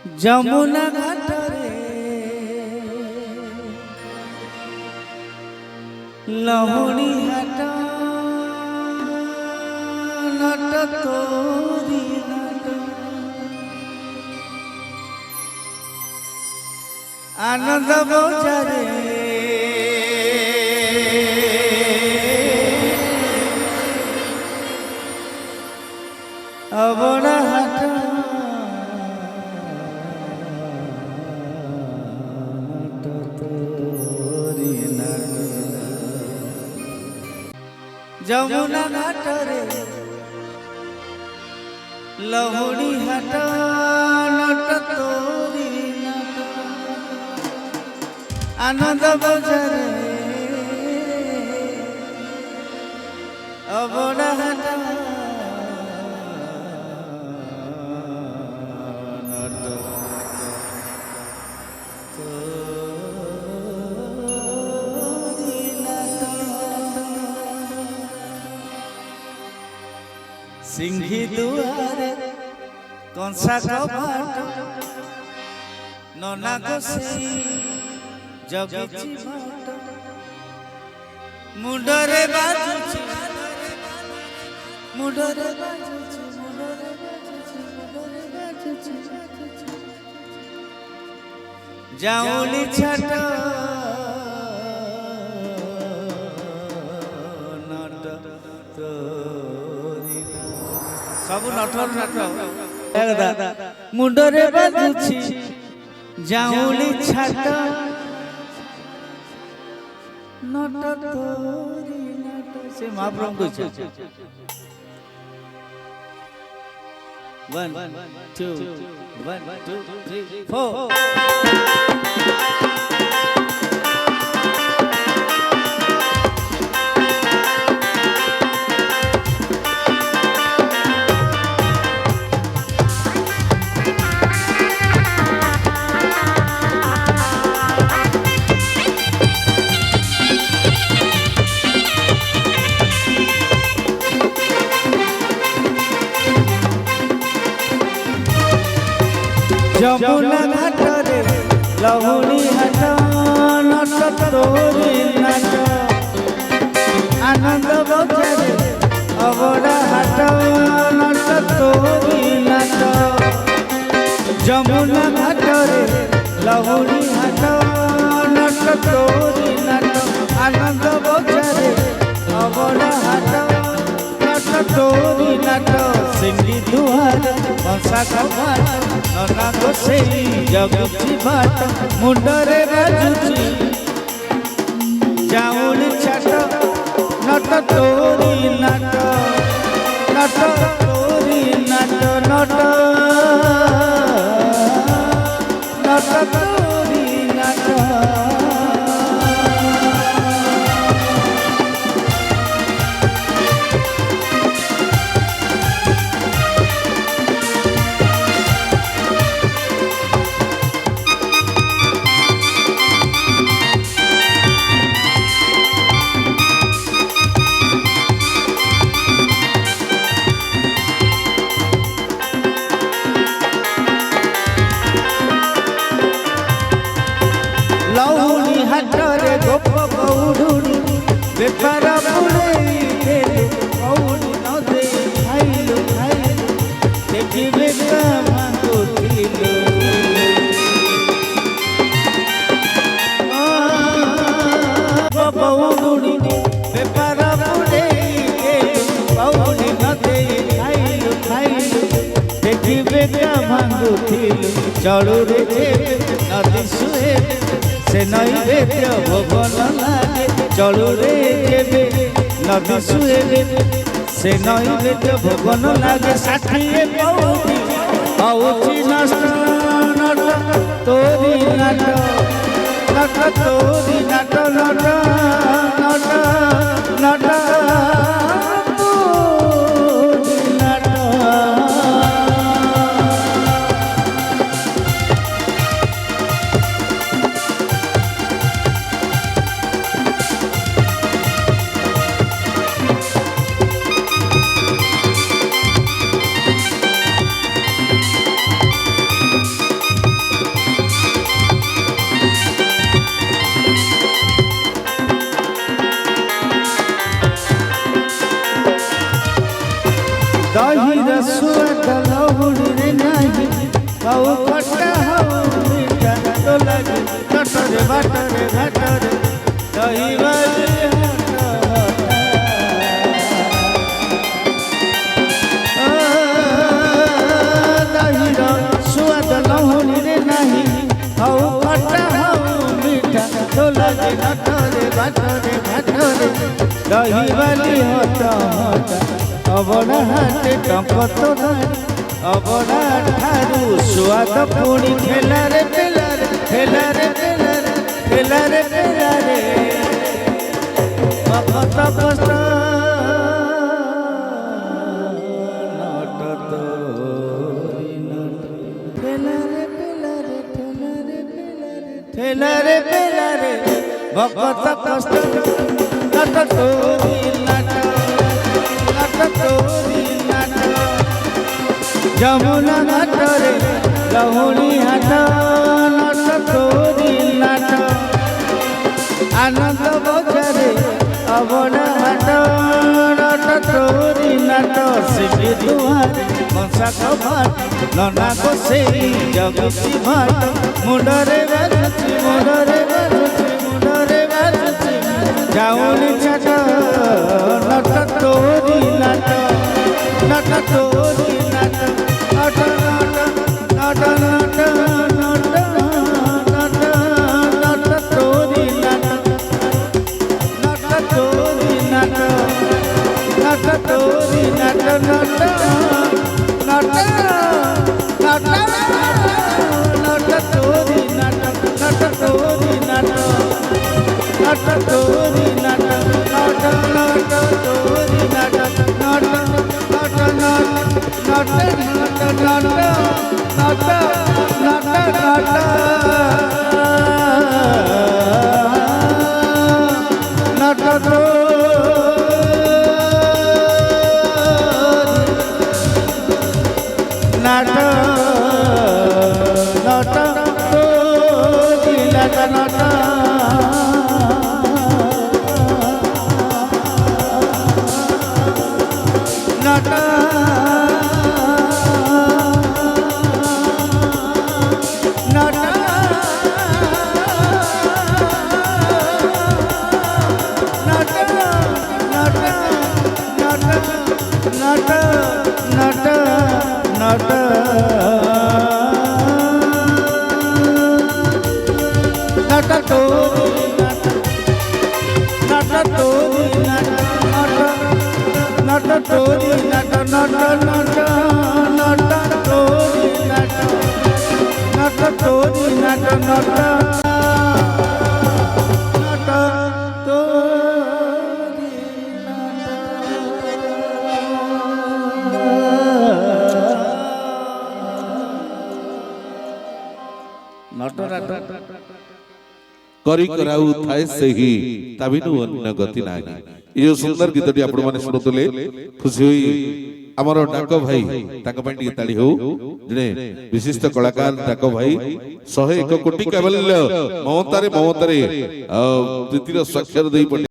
যমুনা ঘাটরে লহড়ি হাট নট তোরি নাট আনন্দ বজারে অবড়া হাট যমুনা ঘাটরে লহড়ি হাট নট তোরি নাট আনন্দ বজারে অবড়া হাট सिंघी दुआरे कंसा कबाट नना गोसेई जगिछि बाट मुंडरे बाजुछि मुंडरे बाजुछि मुंडरे बाजुछि मुंडरे बाजुछि जाऊली छाट नट तोरी सबु नटर नट मुंडरे बाजुछि जाऊली छाट नट तोरी नट से महाप्रभु को 1 2 1 2 3 4 যমুনা ঘাটরে লহড়ি হাট নট তোরি নাট আনন্দ বজারে অবড়া হাট নট তোরি নাট যমুনা ঘাটরে লহড়ি হাট নট তোরি নাট আনন্দ বজারে অবড়া হাট নট তোরি নাট সিংহি দুয়ারে कंसा कबाट नना गोसेई जगिछि बाट मुंडरे बाजुछि जाऊली छाट नट तोरी नाट नट तोरी नाट नट नट तोरी नाट लौड़ी हाटरे गोप गौड़ुड़ी बेपार बुड़ेई देलु गौड़ी न दे खाइलु खाइलु देखिबे मागुथिलु गौड़ुड़ी बेपार बुड़ेई देलु गौड़ी न दे खाइलु खाइलु देखिबे मागुथिलु चलु रे नदी सुहे से नैवेद्य भवन लागे चलु रे जेबे नदी सुहेबे से नैवेद्य भवन लागे षाठिए पौड़ी हौछि नष्ट नट तोरी नाट नट तोरी नाट नट नट नट तोरी नाट ସୁଆଦ ଲହୁଣୀରେ ନାହିଁ ଆଉ ଖଟା ହଉ ମିଠା ତ ଲାଗେ ତଟରେ ବାଟରେ ଘାଟରେ ଦହିବାଲି ଦହିର ସୁଆଦ ଲହୁଣୀରେ ନାହିଁ ଆଉ ଖଟା ହଉ ମିଠା ତ ଲାଗେ ତଟରେ ବାଟରେ ଘାଟରେ ଦହିବାଲି ହଟ ହଟ ଅବଢ଼ା ହାତେ ଟଙ୍କ ତୋରାଣି ଅବଢ଼ା ଠାରୁ ସୁଆଦ ପୁଣି ଠେଲାରେ ଠେଲାରେ ଠେଲାରେ ଠେଲାରେ ଠେଲାରେ ଠେଲାରେ ଭକତ କଷ୍ଟ ନଟ ତୋରି ନଟ ଠେଲାରେ ଠେଲାରେ ଠେଲାରେ ଠେଲାରେ ଠେଲାରେ ଭକତ କଷ୍ଟ ନଟ ତୋରି ନଟ ନଟ ତୋରି ନଟ যমুনা ঘাটরে লহুণী হাট নট তোরি নাট আনন্দ বজারে অবড়া হাট নট তোরি নাট শিখি দুয়ারে মশাক ভাট ননা বসেই জগতি ভাট মুন্ডরে বাজুছি মুন্ডরে বাজুছি মুন্ডরে বাজুছি যাউনি ছাট নট তোরি নাট নট তোরি nut not not not not not not তোরি নাট নট তোরি নাট নট তোরি nut not not not not তোরি নাট নট তোরি নাট নট তোরি নাট নট নট তোরি নাট নট নট নট करी कराऊ थाए सही तबिनु अन्य गति नाही। ये सुंदर गीतटी आपण माने सुनतले खुशी होई आमर डाक भाई ताका ପାଇଁ ଟିକେ ତାଳି ହଉ ଜଣେ ବିଶିଷ୍ଟ କଳାକାର ଡାକ ଭାଇ 101 କୋଟି କାବଲ୍ୟ ମମତାରେ ତୃତୀୟ ସ୍ୱାକ୍ଷର ଦେଇ